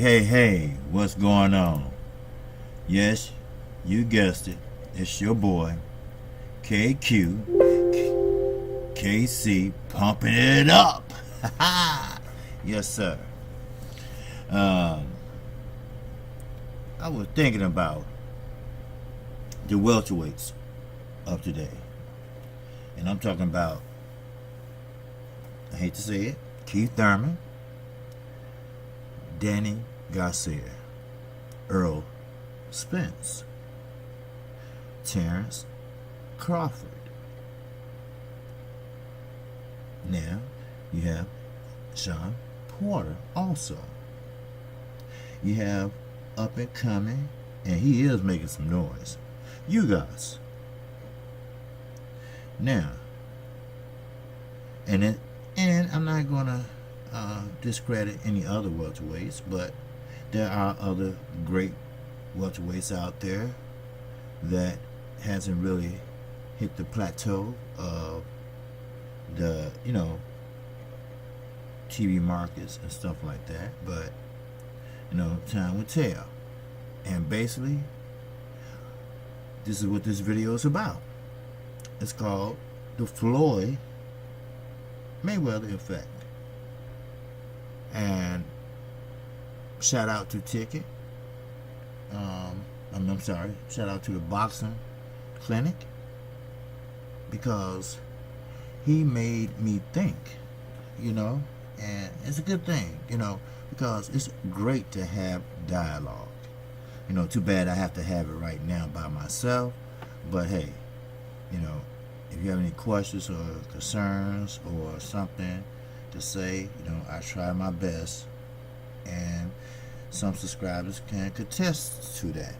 Hey, what's going on? Yes, you guessed it. It's your boy, KQ, KC, pumping it up. Yes, sir. I was thinking about the welterweights of today. And I'm talking about, I hate to say it, Keith Thurman, Danny Garcia, Earl Spence, Terrence Crawford. Now you have Sean Porter also. You have up and coming, and he is making some noise, you guys. Now, and I'm not gonna discredit any other welterweights, but there are other great welterweights out there that hasn't really hit the plateau of the TV markets and stuff like that, but time will tell. And basically this is what this video is about. It's called the Floyd Mayweather effect. And shout out to Ticket. I'm sorry. Shout out to the Boxing Clinic, because he made me think, and it's a good thing, because it's great to have dialogue. Too bad I have to have it right now by myself, but hey, if you have any questions or concerns or something to say, I try my best, and some subscribers can contest to that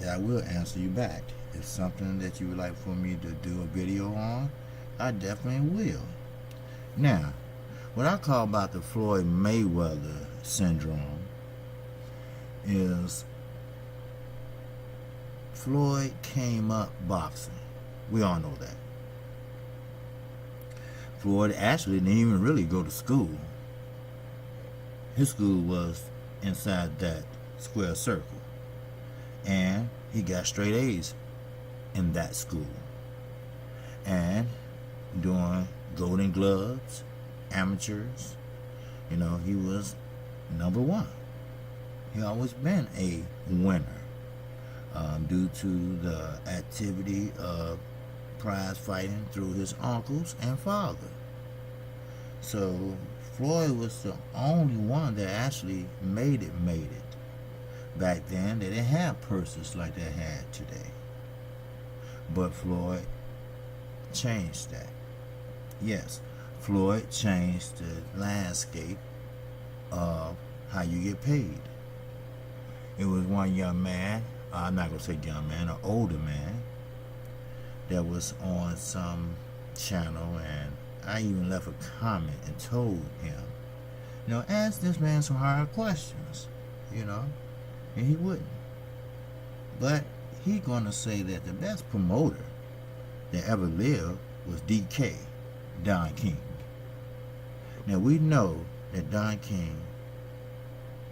I will answer you back. If something that you would like for me to do a video on, I definitely will. Now, what I call about the Floyd Mayweather syndrome is Floyd came up boxing. We all know that. Floyd actually didn't even really go to school. His school was inside that square circle, and he got straight A's in that school. And doing Golden Gloves, amateurs, he was number one. He always been a winner, due to the activity of prize fighting through his uncles and father. So Floyd was the only one that actually made it. Back then, they didn't have purses like they had today. But Floyd changed that. Yes, Floyd changed the landscape of how you get paid. It was one young man, I'm not going to say young man, an older man, that was on some channel, and I even left a comment and told him, ask this man some hard questions, and he wouldn't. But he gonna say that the best promoter that ever lived was DK, Don King. Now we know that Don King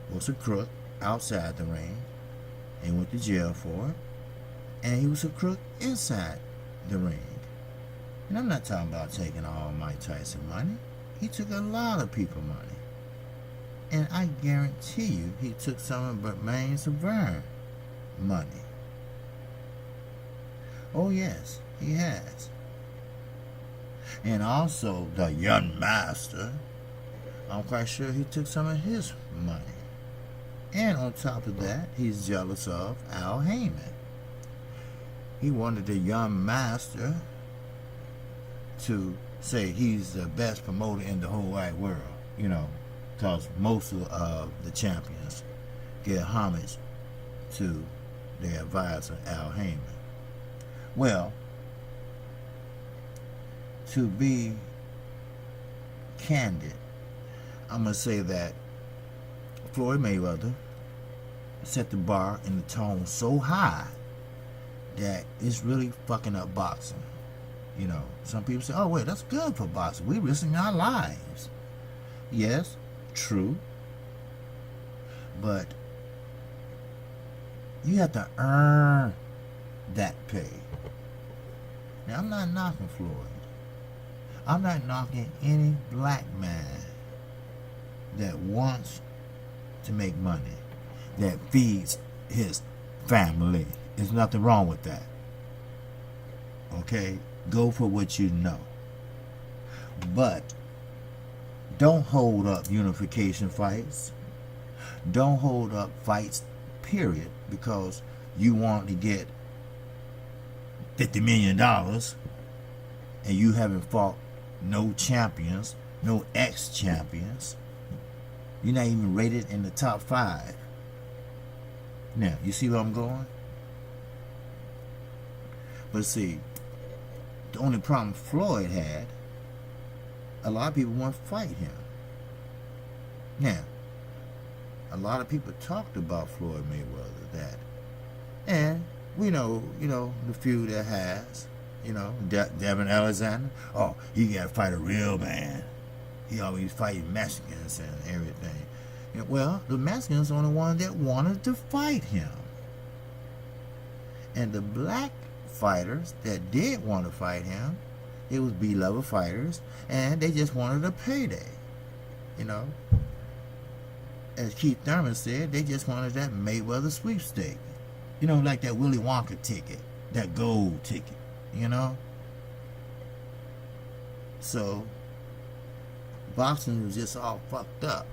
was a crook outside the ring and went to jail for it, and he was a crook inside the ring. And I'm not talking about taking all Mike Tyson money. He took a lot of people money. And I guarantee you he took some of Bermain Severn money. Oh yes, he has. And also the young master, I'm quite sure he took some of his money. And on top of that, he's jealous of Al Heyman. He wanted the young master to say he's the best promoter in the whole wide world, you know, because most of the champions give homage to their advisor, Al Heyman. Well, to be candid, I'm going to say that Floyd Mayweather set the bar and the tone so high that it's really fucking up boxing. You know, some people say, oh wait, that's good for boxing. We're risking our lives. Yes, true. But you have to earn that pay. Now, I'm not knocking Floyd. I'm not knocking any black man that wants to make money, that feeds his family. There's nothing wrong with that. Okay? Go for what you know. But don't hold up unification fights. Don't hold up fights, period, because you want to get $50 million and you haven't fought no champions, no ex-champions. You're not even rated in the top 5. Now, you see where I'm going? But see, the only problem Floyd had, a lot of people want to fight him. Now, a lot of people talked about Floyd Mayweather, that, and we know, the few that has, Devin Alexander. Oh, he got to fight a real man. He always fighting Mexicans and everything. Well, the Mexicans are the ones that wanted to fight him. And the black fighters that did want to fight him, it was beloved fighters, and they just wanted a payday. As Keith Thurman said, they just wanted that Mayweather sweepstake. Like that Willy Wonka ticket, that gold ticket, So, boxing was just all fucked up.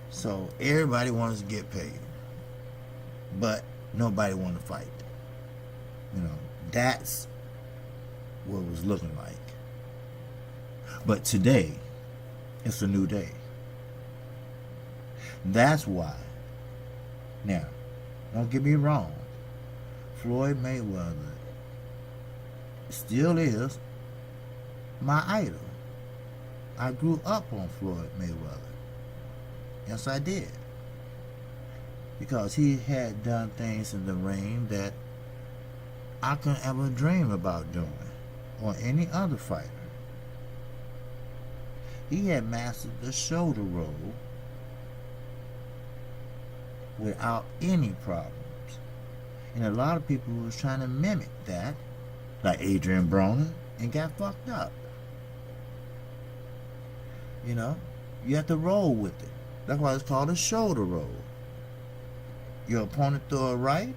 So, everybody wants to get paid. But nobody wanted to fight. That's what it was looking like. But today, it's a new day. That's why. Now, don't get me wrong. Floyd Mayweather still is my idol. I grew up on Floyd Mayweather. Yes, I did. Because he had done things in the ring that I couldn't ever dream about doing, or any other fighter. He had mastered the shoulder roll without any problems. And a lot of people was trying to mimic that, like Adrian Broner, and got fucked up. You have to roll with it. That's why it's called a shoulder roll. Your opponent throw a right,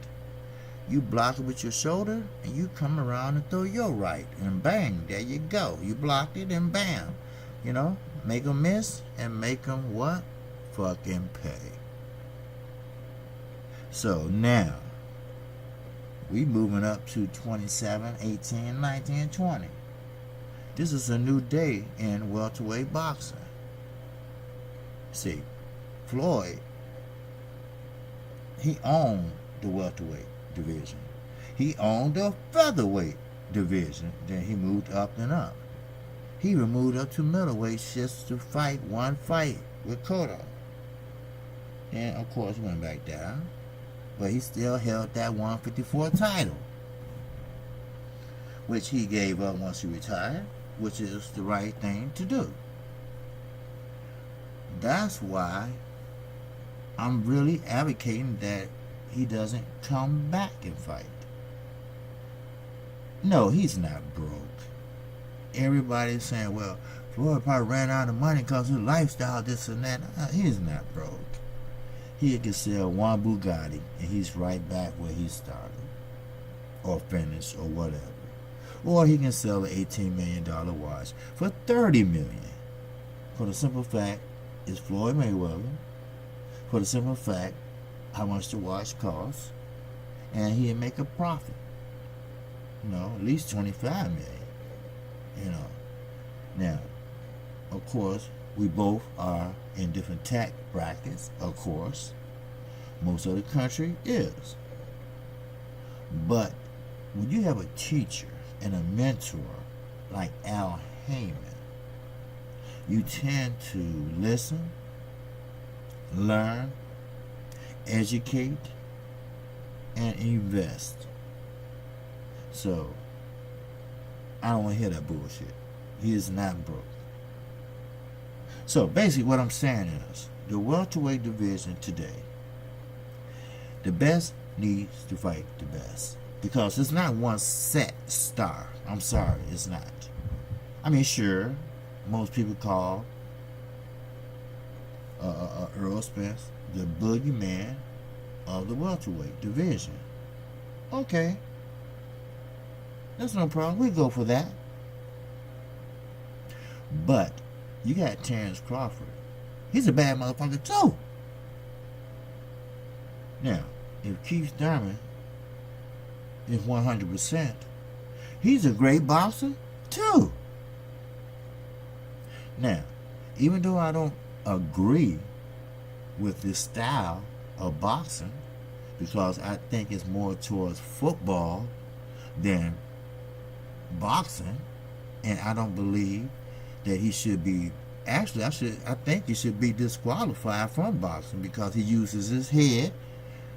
you block it with your shoulder, and you come around and throw your right, and bang, there you go. You blocked it, and bam. Make them miss, and make them what? Fucking pay. So now, we moving up to 27, 18, 19, 20. This is a new day in welterweight boxing. See, Floyd, he owned the welterweight division. He owned the featherweight division. Then he moved up and up. He moved up to middleweight just to fight one fight with Cotto. And of course went back down. But he still held that 154 title, which he gave up once he retired, which is the right thing to do. That's why I'm really advocating that he doesn't come back and fight. No, he's not broke. Everybody's saying, well, Floyd probably ran out of money because of his lifestyle, this and that. He's not broke. He can sell one Bugatti and he's right back where he started, or finished, or whatever. Or he can sell an $18 million watch for $30 million. For the simple fact, it's Floyd Mayweather. For the simple fact, how much the watch costs, and he'll make a profit. At least $25 million. course, we both are in different tax brackets, of course. Most of the country is. But when you have a teacher and a mentor like Al Heyman, you tend to listen, learn, educate, and invest. So, I don't want to hear that bullshit. He is not broke. So, basically what I'm saying is, the welterweight division today, the best needs to fight the best. Because it's not one set star. I'm sorry, it's not. I mean, sure, most people call Earl Spence the boogeyman of the welterweight division. Okay. That's no problem. We go for that. But you got Terrence Crawford. He's a bad motherfucker too. Now, if Keith Thurman is 100%, he's a great boxer too. Now, even though I don't agree with this style of boxing, because I think it's more towards football than boxing, and I don't believe that he should be, actually I think he should be disqualified from boxing, because he uses his head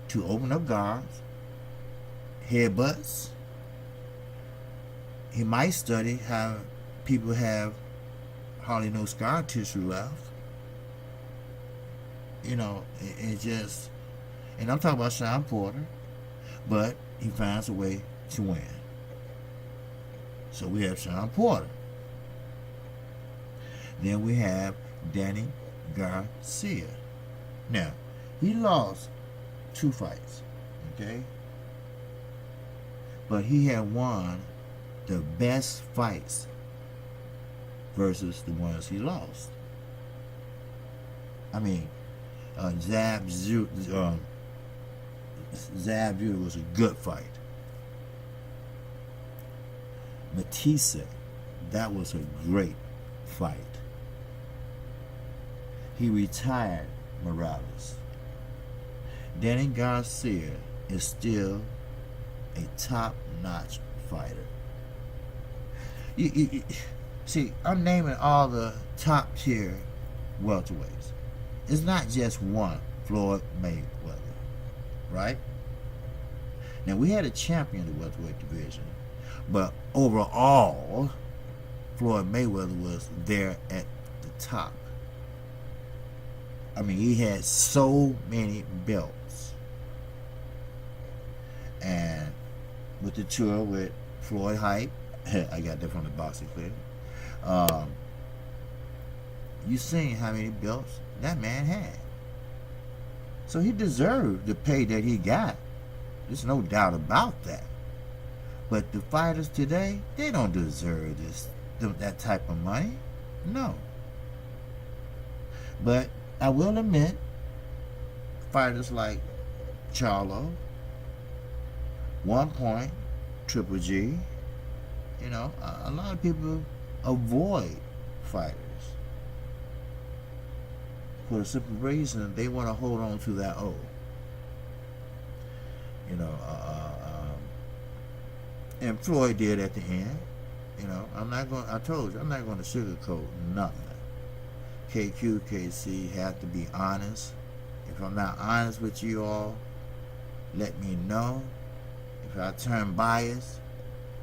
to open up guards, headbutts. He might study how people have hardly no scar tissue left. You know, it just, and I'm talking about Sean Porter, but he finds a way to win. So we have Sean Porter. Then we have Danny Garcia. Now, he lost 2 fights, okay? But he had won the best fights versus the ones he lost. I mean, Zab Judah was a good fight. Matisse, that was a great fight. He retired Morales. Danny Garcia is still a top-notch fighter. See, I'm naming all the top-tier welterweights. It's not just one, Floyd Mayweather, right? Now, we had a champion of the welterweight division, but overall, Floyd Mayweather was there at the top. I mean, he had so many belts. And with the tour with Floyd Hype, I got that from the Boxing Clinic. You seen how many belts that man had. So he deserved the pay that he got. There's no doubt about that. But the fighters today, they don't deserve that type of money. No. But I will admit, fighters like Charlo, 1 Point, Triple G, you know, a lot of people avoid fighters for the simple reason they want to hold on to that O. You know, and Floyd did at the end. You know, I told you, I'm not going to sugarcoat nothing. KQ, KC have to be honest. If I'm not honest with you all, let me know. If I turn biased,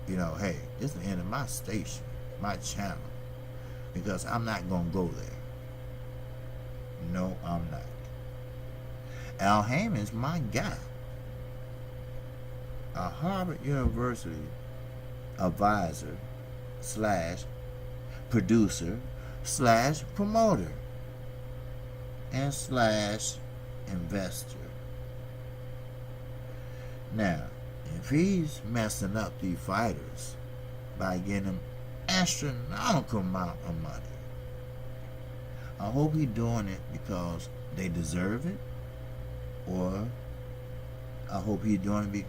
you know, hey, this is the end of my station, my channel, because I'm not going to go there. No, I'm not. Al Heyman's my guy. A Harvard University advisor / producer / promoter and / investor. Now, if he's messing up these fighters by getting them astronomical amount of money, I hope he's doing it because they deserve it, or I hope he's doing it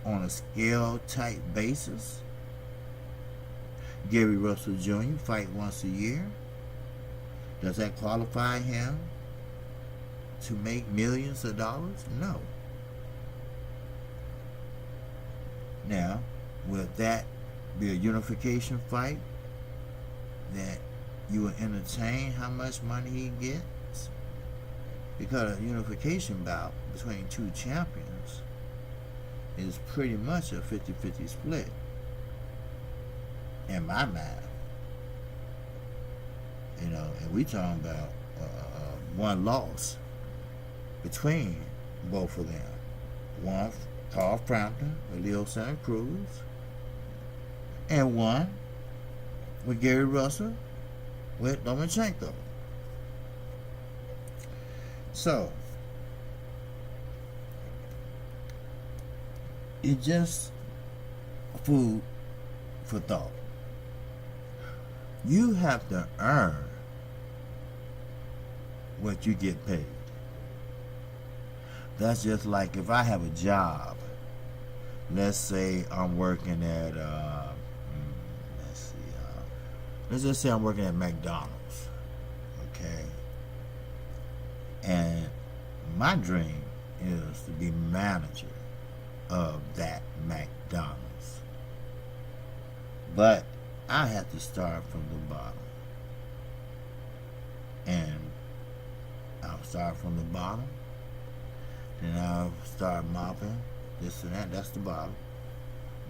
on a scale type basis. Gary Russell Jr. fight once a year. Does that qualify him to make millions of dollars? No. Now, will that be a unification fight that you will entertain how much money he gets? Because a unification bout between two champions is pretty much a 50-50 split in my mind. You know, and we talking about one loss between both of them. One, Carl Frampton with Leo Santa Cruz, and one with Gary Russell with Lomachenko. So, it's just food for thought. You have to earn what you get paid. That's just like if I have a job. Let's say I'm working at, let's just say I'm working at McDonald's, okay? And my dream is to be manager of that McDonald's. But I have to start from the bottom. And I'll start from the bottom. Then I'll start mopping this and that. That's the bottom.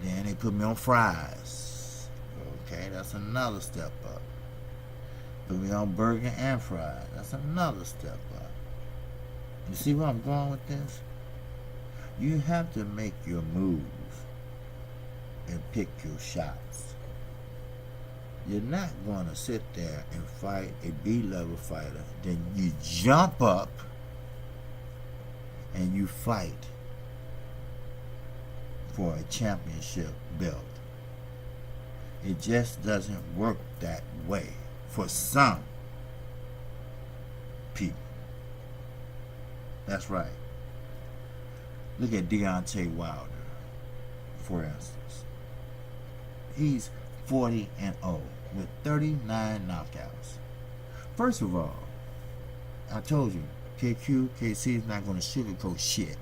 Then they put me on fries. Okay, that's another step up. Put me on burger and fries. That's another step up. You see where I'm going with this? You have to make your moves and pick your shots. You're not going to sit there and fight a B-level fighter, then you jump up and you fight for a championship belt. It just doesn't work that way for some people. That's right. Look at Deontay Wilder, for instance. He's 40-0 with 39 knockouts. First of all, I told you, KC is not going to sugarcoat shit.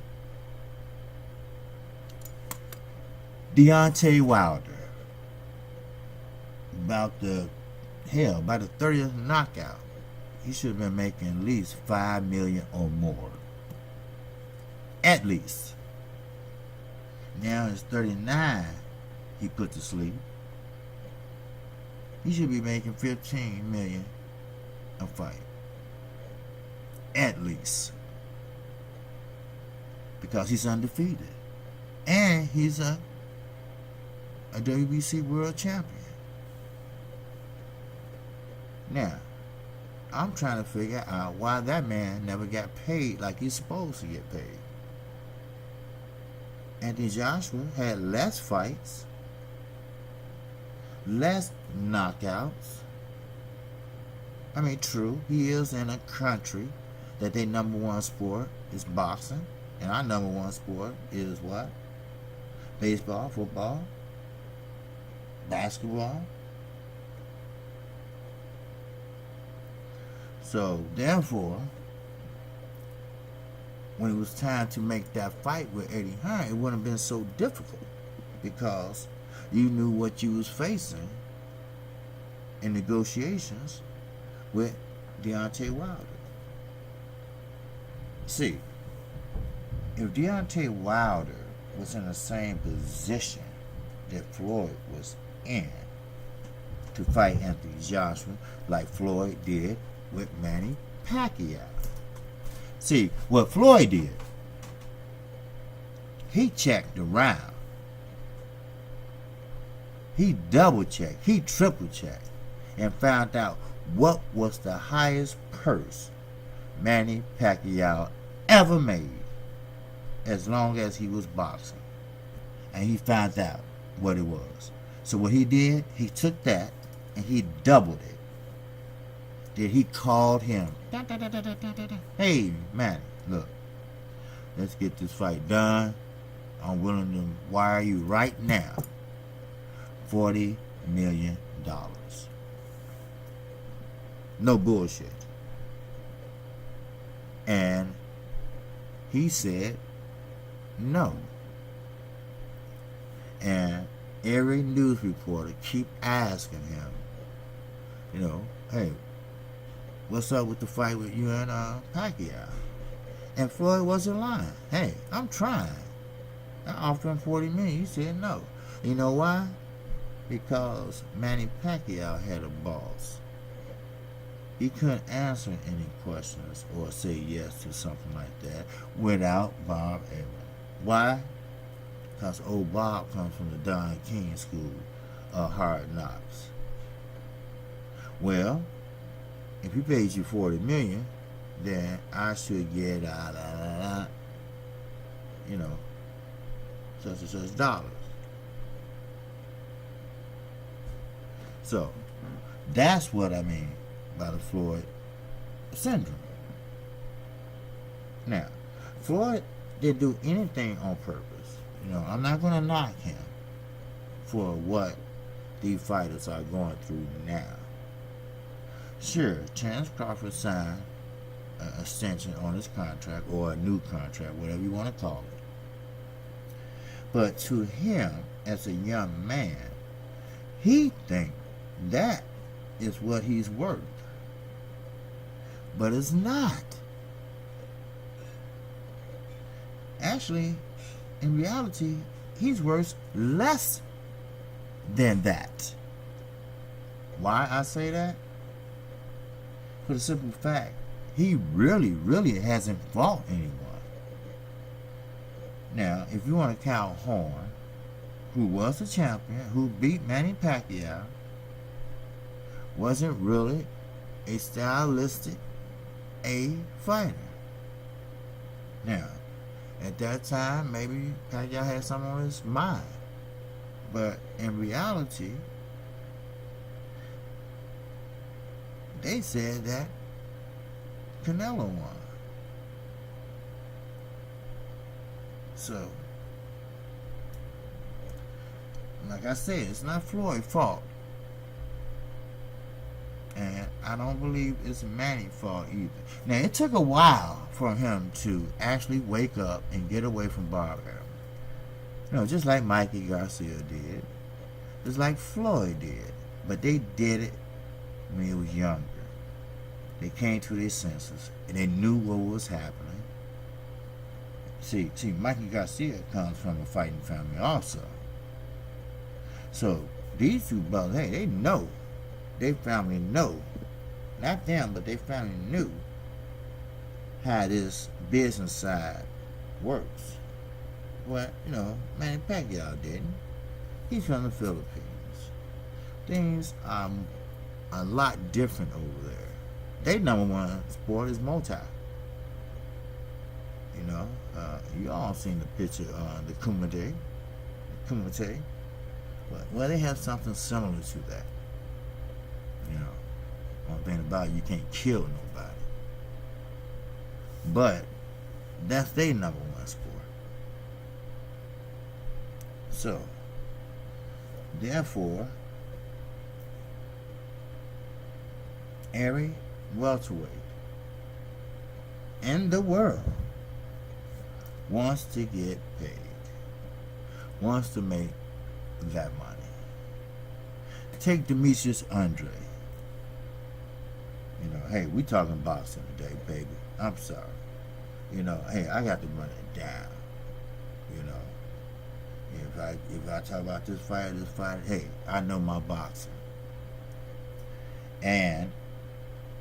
Deontay Wilder, about the 30th knockout, he should have been making at least $5 million or more. At least. Now it's 39 he put to sleep. He should be making $15 million a fight. At least. Because he's undefeated. And he's a WBC world champion. Now, I'm trying to figure out why that man never got paid like he's supposed to get paid. Anthony Joshua had less fights, less knockouts. I mean, true, he is in a country that their number one sport is boxing, and our number one sport is what? Baseball, football, basketball. So, therefore, when it was time to make that fight with Eddie Hearn, it wouldn't have been so difficult because you knew what you was facing in negotiations with Deontay Wilder. See, if Deontay Wilder was in the same position that Floyd was in to fight Anthony Joshua, like Floyd did with Manny Pacquiao. See, what Floyd did, he checked around. He double-checked, he triple-checked, and found out what was the highest purse Manny Pacquiao ever made as long as he was boxing. And he found out what it was. So what he did, he took that and he doubled it. Then he called him. Hey, Manny, look, let's get this fight done. I'm willing to wire you right now $40 million. No bullshit. And he said no. And every news reporter keep asking him, you know, hey, what's up with the fight with you and Pacquiao? And Floyd wasn't lying. Hey, I'm trying. I offered him $40 million. He said no. You know why? Because Manny Pacquiao had a boss. He couldn't answer any questions or say yes to something like that without Bob Arum. Why? Because old Bob comes from the Don King School of Hard Knocks. Well, if he paid you $40 million, then I should get you know, such and such dollars. So that's what I mean by the Floyd syndrome. Now, Floyd didn't do anything on purpose. You know, I'm not going to knock him for what these fighters are going through now. Sure, Terence Crawford signed an extension on his contract, or a new contract, whatever you want to call it. But to him, as a young man, he thinks that is what he's worth. But it's not. Actually, in reality, he's worth less than that. Why I say that? For the simple fact, he really hasn't fought anyone. Now, if you want to count Horn, who was the champion, who beat Manny Pacquiao, wasn't really a stylistic A fighter. Now, at that time, maybe Pacquiao had something on his mind. But in reality, they said that Canelo won. So, like I said, it's not Floyd's fault. And I don't believe it's Manny's fault either. Now, it took a while for him to actually wake up and get away from Bob Arum. You know, just like Mikey Garcia did. Just like Floyd did. But they did it when he was younger. They came to their senses and they knew what was happening. See, Mikey Garcia comes from a fighting family also. So these two brothers, hey, they know. Their family know. Not them, but their family knew how this business side works. Well, you know, Manny Pacquiao didn't. He's from the Philippines. Things are a lot different over there. Their number one sport is multi. You know, you all seen the picture on the Kumite. Well, they have something similar to that. You know, one thing about it, you can't kill nobody. But that's their number one sport. So, therefore, every welterweight in the world wants to get paid, wants to make that money. Take Demetrius Andre. You know, hey, we talking boxing today, baby. I'm sorry. You know, hey, I got to run it down. You know, if I talk about this fight, hey, I know my boxing. And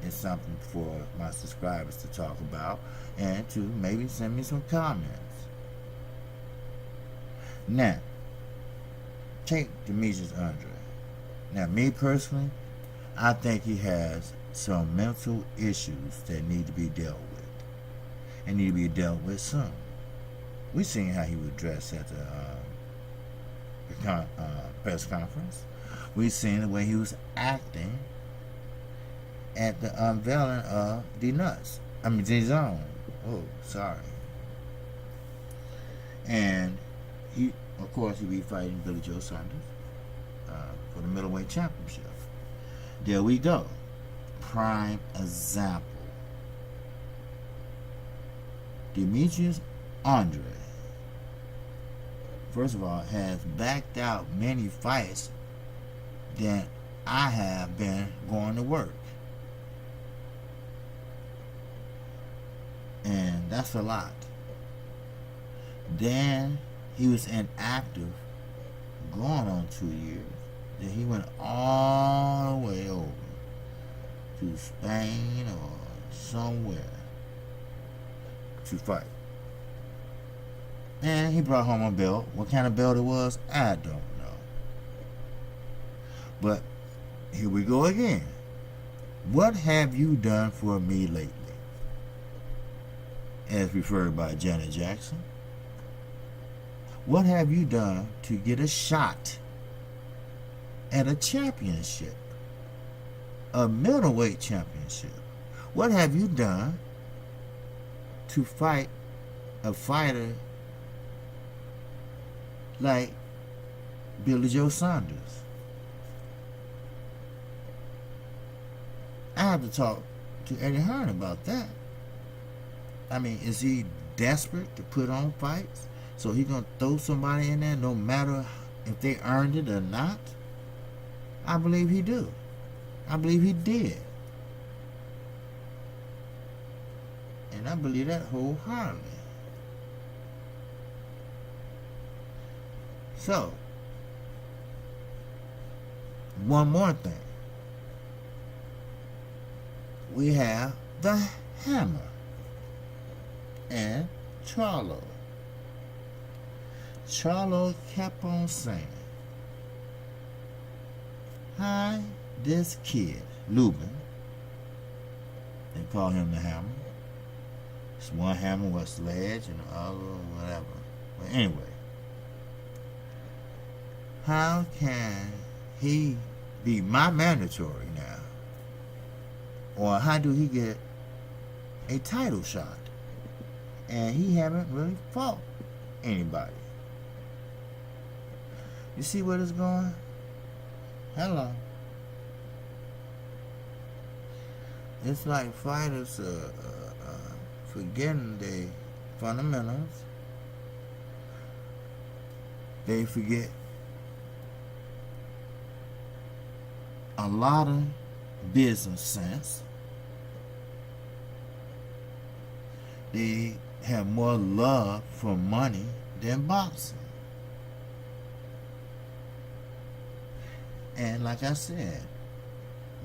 it's something for my subscribers to talk about and to maybe send me some comments. Now, take Demetrius Andre. Now, me personally, I think he has some mental issues that need to be dealt with. And need to be dealt with soon. We seen how he was dressed at the press conference. We seen the way he was acting at the unveiling of the Zone. Oh, sorry. And he, of course, he'll be fighting Billy Joe Saunders for the middleweight championship. There we go. prime example. Demetrius Andre, first of all, has backed out many fights that I have been going to work. And that's a lot. Then he was inactive going on 2 years. Then he went all the way over to Spain or somewhere to fight. And he brought home a belt. What kind of belt it was, I don't know. But here we go again. What have you done for me lately? As referred by Janet Jackson. What have you done to get a shot at a championship? A middleweight championship? What have you done to fight a fighter like Billy Joe Saunders? I have to talk to Eddie Hearn about that. I mean, is he desperate to put on fights? So he gonna throw somebody in there no matter if they earned it or not? I believe he do. I believe he did. And I believe that wholeheartedly. So, one more thing. We have the Hammer and Charlo. Charlo kept on saying, hi, this kid, Lubin, they call him the Hammer. It's one hammer was sledge and the other whatever. But anyway, how can he be my mandatory now? Or how do he get a title shot? And he haven't really fought anybody. You see where it's going? Hello. It's like fighters forgetting their fundamentals. They forget a lot of business sense. They have more love for money than boxing. And like I said,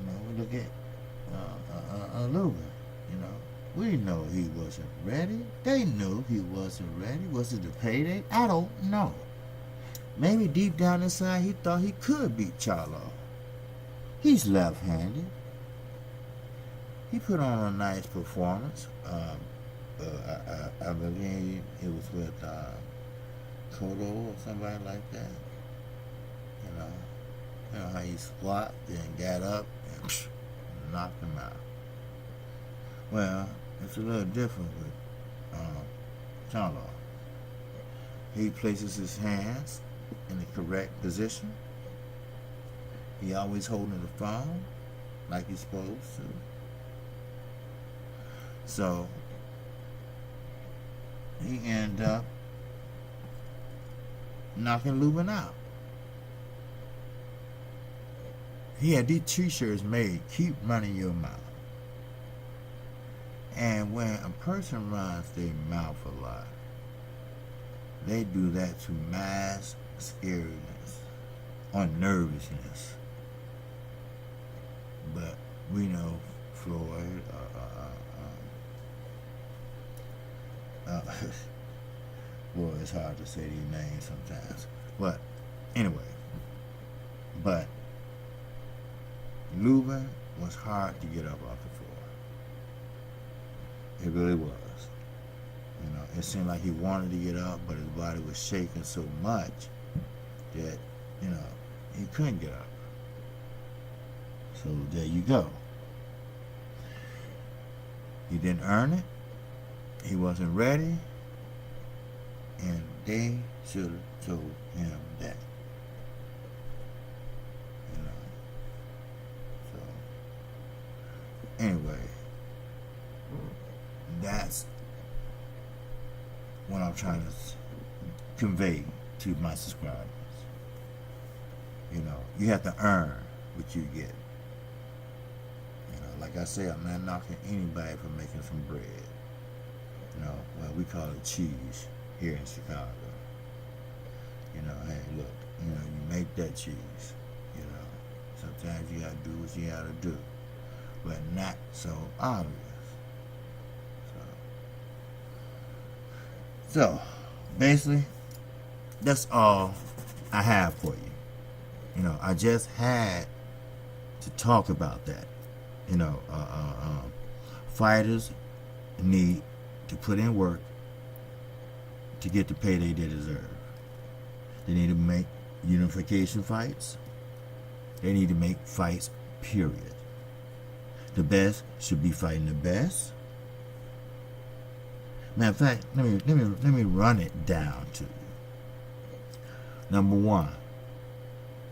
we look at Lubin. We know he wasn't ready. They knew he wasn't ready. Was it the payday? I don't know. Maybe deep down inside he thought he could beat Charlo. He's left-handed. He put on a nice performance. I believe it was with Kodo or somebody like that. You know how he squat, then got up and knocked him out. Well, it's a little different with Charlo. He places his hands in the correct position. He always holding the phone like he's supposed to. So he ended up knocking Lubin out. He had these t-shirts made, keep running your mouth. And when a person runs their mouth a lot, they do that to mask scariness or nervousness. But we know Floyd, boy, it's hard to say these names sometimes. But anyway, Lubin was hard to get up off the floor. It really was. It seemed like he wanted to get up, but his body was shaking so much that, he couldn't get up. So there you go. He didn't earn it. He wasn't ready. And they should have told him that. Anyway, that's what I'm trying to convey to my subscribers. You know, you have to earn what you get. You know, like I say, I'm not knocking anybody for making some bread. You know, well, we call it cheese here in Chicago. You know, hey, look, you know, you make that cheese. You know, sometimes you gotta do what you gotta do, but not so obvious. So basically, that's all I have for you. You know, I just had to talk about that. You know, fighters need to put in work to get the payday they deserve. They need to make unification fights. They need to make fights, period. The best should be fighting the best. Matter of fact, let me run it down to you. Number one,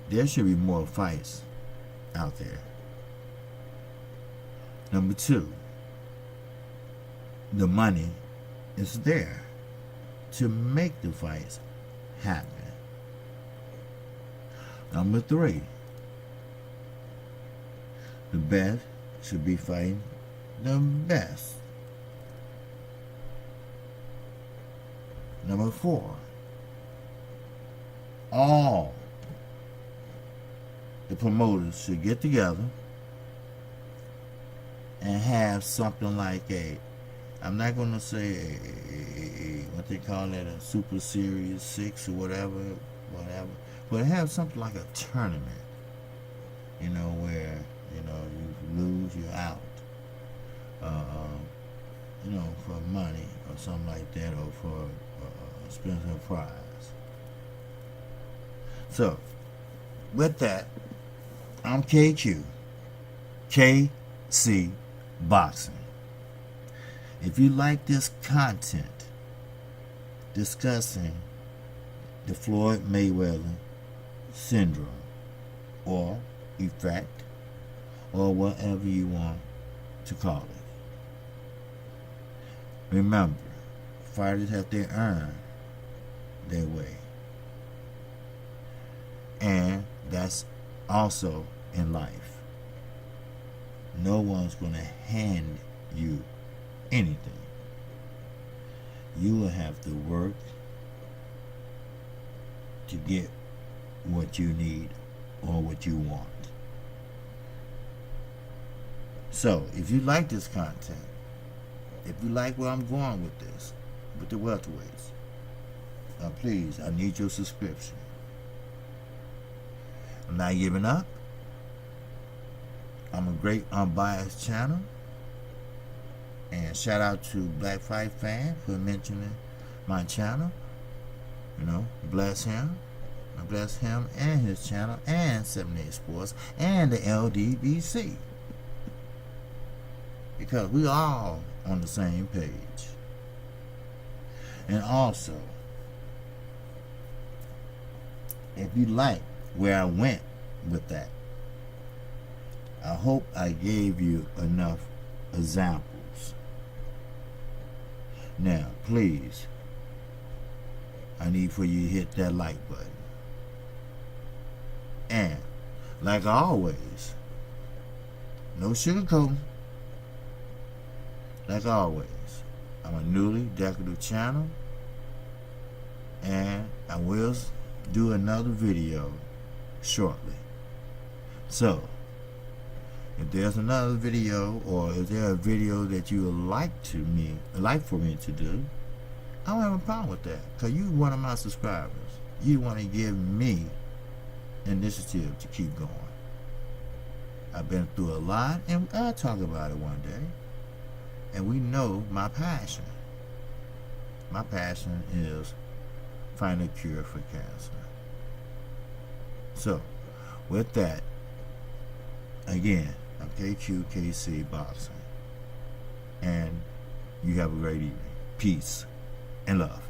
there should be more fights out there. Number two, the money is there to make the fights happen. Number three, the best should be fighting the best. Number four, all the promoters should get together and have something like I'm not going to say what they call it, a Super Series 6 or whatever, but have something like a tournament, you know, where, you know, you lose, you're out, you know, for money or something like that, or for a special prize. So, with that, I'm KQ, KC Boxing. If you like this content discussing the Floyd Mayweather syndrome or effect or whatever you want to call it, remember, fighters have to earn their way. And that's also in life. No one's going to hand you anything. You will have to work to get what you need or what you want. So, if you like this content, if you like where I'm going with this, with the welterweights, please, I need your subscription. I'm not giving up. I'm a great unbiased channel. And shout out to Black Fight Fan for mentioning my channel. You know, bless him. I bless him and his channel and 78 Sports and the LDBC. Because we all on the same page. And also, if you like where I went with that, I hope I gave you enough examples. Now, please, I need for you to hit that like button. And, like always, no sugarcoating. Like always, I'm a newly decorative channel, and I will do another video shortly. So, if there's another video, or if there's a video that you would like for me to do, I don't have a problem with that. Because you're one of my subscribers. You want to give me initiative to keep going. I've been through a lot, and I'll talk about it one day. And we know my passion. My passion is finding a cure for cancer. So, with that, again, I'm KQKC Boxing. And you have a great evening. Peace and love.